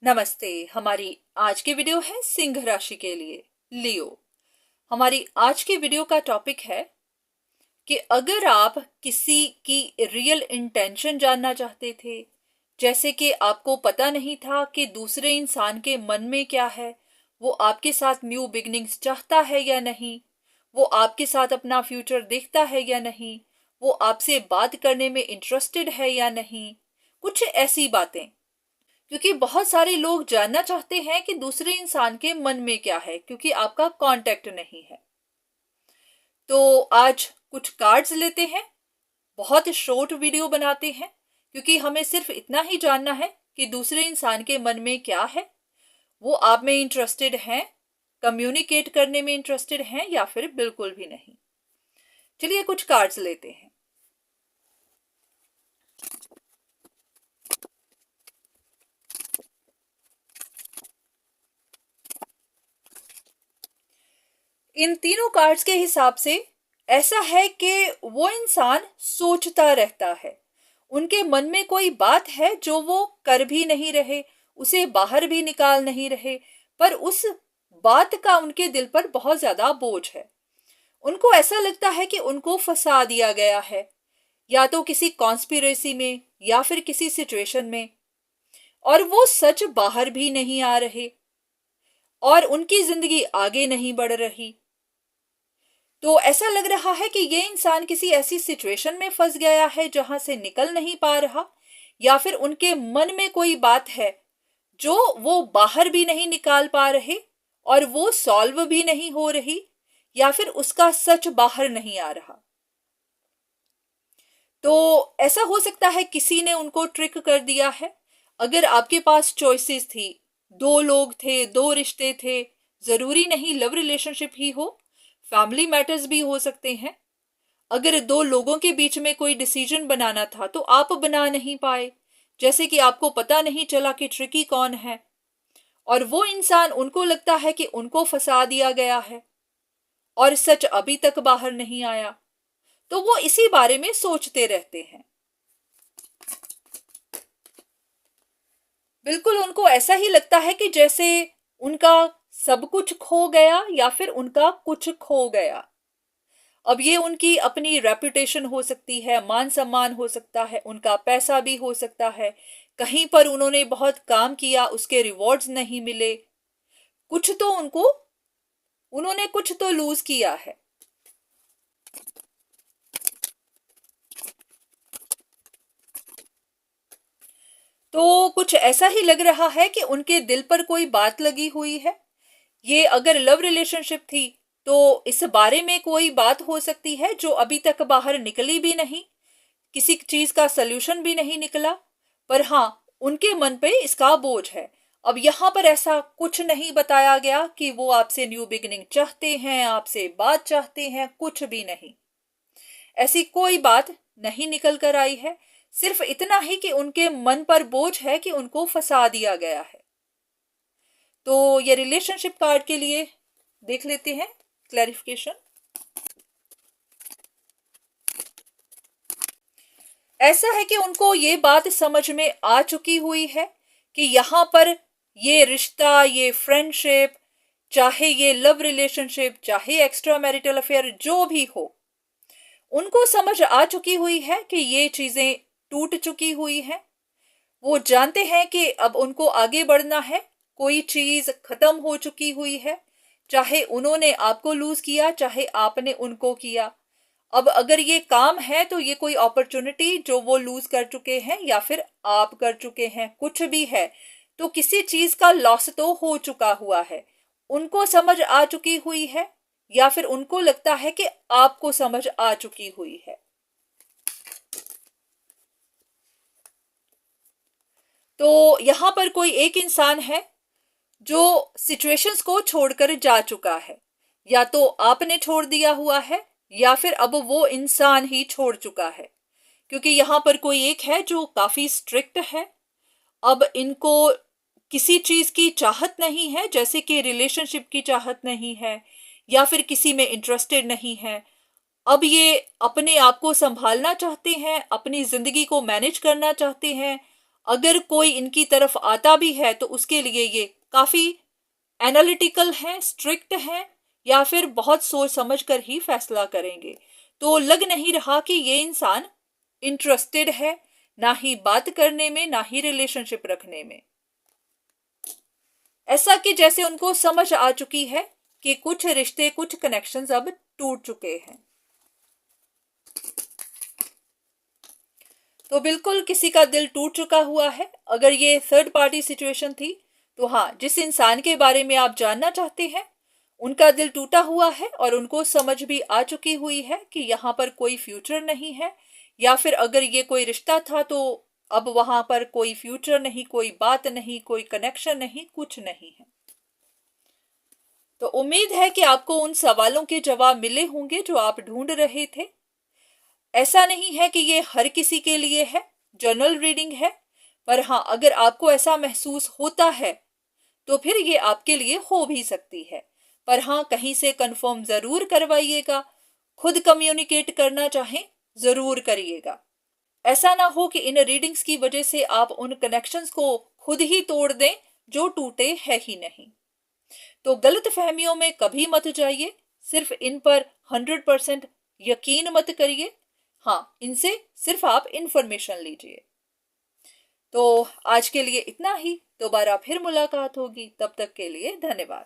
नमस्ते। हमारी आज की वीडियो है सिंह राशि के लिए, लियो। हमारी आज की वीडियो का टॉपिक है कि अगर आप किसी की रियल इंटेंशन जानना चाहते थे, जैसे कि आपको पता नहीं था कि दूसरे इंसान के मन में क्या है, वो आपके साथ न्यू बिगनिंग्स चाहता है या नहीं, वो आपके साथ अपना फ्यूचर देखता है या नहीं, वो आपसे बात करने में इंटरेस्टेड है या नहीं, कुछ ऐसी बातें। क्योंकि बहुत सारे लोग जानना चाहते हैं कि दूसरे इंसान के मन में क्या है, क्योंकि आपका कांटेक्ट नहीं है। तो आज कुछ कार्ड्स लेते हैं, बहुत शॉर्ट वीडियो बनाते हैं, क्योंकि हमें सिर्फ इतना ही जानना है कि दूसरे इंसान के मन में क्या है, वो आप में इंटरेस्टेड हैं, कम्युनिकेट करने में इंटरेस्टेड हैं या फिर बिल्कुल भी नहीं। चलिए कुछ कार्ड्स लेते हैं। इन तीनों कार्ड्स के हिसाब से ऐसा है कि वो इंसान सोचता रहता है, उनके मन में कोई बात है जो वो कर भी नहीं रहे, उसे बाहर भी निकाल नहीं रहे, पर उस बात का उनके दिल पर बहुत ज्यादा बोझ है। उनको ऐसा लगता है कि उनको फंसा दिया गया है, या तो किसी कॉन्स्पिरेसी में या फिर किसी सिचुएशन में, और वो सच बाहर भी नहीं आ रहे और उनकी जिंदगी आगे नहीं बढ़ रही। तो ऐसा लग रहा है कि ये इंसान किसी ऐसी सिचुएशन में फंस गया है जहां से निकल नहीं पा रहा, या फिर उनके मन में कोई बात है जो वो बाहर भी नहीं निकाल पा रहे और वो सॉल्व भी नहीं हो रही, या फिर उसका सच बाहर नहीं आ रहा। तो ऐसा हो सकता है किसी ने उनको ट्रिक कर दिया है। अगर आपके पास चॉइसेस थी, दो लोग थे, दो रिश्ते थे, जरूरी नहीं लव रिलेशनशिप ही हो, फैमिली मैटर्स भी हो सकते हैं। अगर दो लोगों के बीच में कोई डिसीजन बनाना था तो आप बना नहीं पाए, जैसे कि आपको पता नहीं चला कि ट्रिकी कौन है, और वो इंसान, उनको लगता है कि उनको फंसा दिया गया है और सच अभी तक बाहर नहीं आया, तो वो इसी बारे में सोचते रहते हैं। बिल्कुल उनको ऐसा ही लगता है कि जैसे उनका सब कुछ खो गया या फिर उनका कुछ खो गया। अब ये उनकी अपनी रेपुटेशन हो सकती है, मान सम्मान हो सकता है, उनका पैसा भी हो सकता है, कहीं पर उन्होंने बहुत काम किया, उसके रिवॉर्ड्स नहीं मिले, कुछ तो उन्होंने कुछ तो लूज किया है। तो कुछ ऐसा ही लग रहा है कि उनके दिल पर कोई बात लगी हुई है। ये अगर लव रिलेशनशिप थी तो इस बारे में कोई बात हो सकती है जो अभी तक बाहर निकली भी नहीं, किसी चीज का सल्यूशन भी नहीं निकला, पर हाँ, उनके मन पे इसका बोझ है। अब यहाँ पर ऐसा कुछ नहीं बताया गया कि वो आपसे न्यू बिगिनिंग चाहते हैं, आपसे बात चाहते हैं, कुछ भी नहीं। ऐसी कोई बात नहीं निकल कर आई है। सिर्फ इतना ही कि उनके मन पर बोझ है कि उनको फंसा दिया गया है। तो ये रिलेशनशिप कार्ड के लिए देख लेते हैं क्लैरिफिकेशन। ऐसा है कि उनको ये बात समझ में आ चुकी हुई है कि यहाँ पर ये रिश्ता, ये फ्रेंडशिप, चाहे ये लव रिलेशनशिप, चाहे एक्स्ट्रा मैरिटल अफेयर, जो भी हो, उनको समझ आ चुकी हुई है कि ये चीजें टूट चुकी हुई हैं। वो जानते हैं कि अब उनको आगे बढ़ना है, कोई चीज खत्म हो चुकी हुई है, चाहे उन्होंने आपको लूज किया, चाहे आपने उनको किया। अब अगर ये काम है तो ये कोई अपॉर्चुनिटी जो वो लूज कर चुके हैं या फिर आप कर चुके हैं, कुछ भी है, तो किसी चीज का लॉस तो हो चुका हुआ है। उनको समझ आ चुकी हुई है, या फिर उनको लगता है कि आपको समझ आ चुकी हुई है। तो यहां पर कोई एक इंसान है जो सिचुएशंस को छोड़कर जा चुका है, या तो आपने छोड़ दिया हुआ है या फिर अब वो इंसान ही छोड़ चुका है, क्योंकि यहां पर कोई एक है जो काफी स्ट्रिक्ट है। अब इनको किसी चीज की चाहत नहीं है, जैसे कि रिलेशनशिप की चाहत नहीं है या फिर किसी में इंटरेस्टेड नहीं है। अब ये अपने आप को संभालना चाहते हैं, अपनी जिंदगी को मैनेज करना चाहते हैं, अगर कोई इनकी तरफ आता भी है तो उसके लिए ये काफी एनालिटिकल हैं, स्ट्रिक्ट हैं, या फिर बहुत सोच समझ कर ही फैसला करेंगे। तो लग नहीं रहा कि ये इंसान इंटरेस्टेड है, ना ही बात करने में, ना ही रिलेशनशिप रखने में। ऐसा कि जैसे उनको समझ आ चुकी है कि कुछ रिश्ते, कुछ कनेक्शंस अब टूट चुके हैं। तो बिल्कुल किसी का दिल टूट चुका हुआ है। अगर ये थर्ड पार्टी सिचुएशन थी तो हाँ, जिस इंसान के बारे में आप जानना चाहते हैं उनका दिल टूटा हुआ है और उनको समझ भी आ चुकी हुई है कि यहाँ पर कोई फ्यूचर नहीं है, या फिर अगर ये कोई रिश्ता था तो अब वहां पर कोई फ्यूचर नहीं, कोई बात नहीं, कोई कनेक्शन नहीं, कुछ नहीं है। तो उम्मीद है कि आपको उन सवालों के जवाब मिले होंगे जो आप ढूंढ रहे थे। ऐसा नहीं है कि ये हर किसी के लिए है, जनरल रीडिंग है, पर हाँ, अगर आपको ऐसा महसूस होता है तो फिर ये आपके लिए हो भी सकती है। पर हाँ, कहीं से कंफर्म जरूर करवाइएगा। खुद कम्युनिकेट करना चाहें जरूर करिएगा। ऐसा ना हो कि इन रीडिंग्स की वजह से आप उन कनेक्शंस को खुद ही तोड़ दें जो टूटे हैं ही नहीं। तो गलत फहमियों में कभी मत जाइए, सिर्फ इन पर 100% यकीन मत करिए। हाँ, इनसे सिर्फ आप इंफॉर्मेशन लीजिए। तो आज के लिए इतना ही, दोबारा फिर मुलाकात होगी, तब तक के लिए धन्यवाद।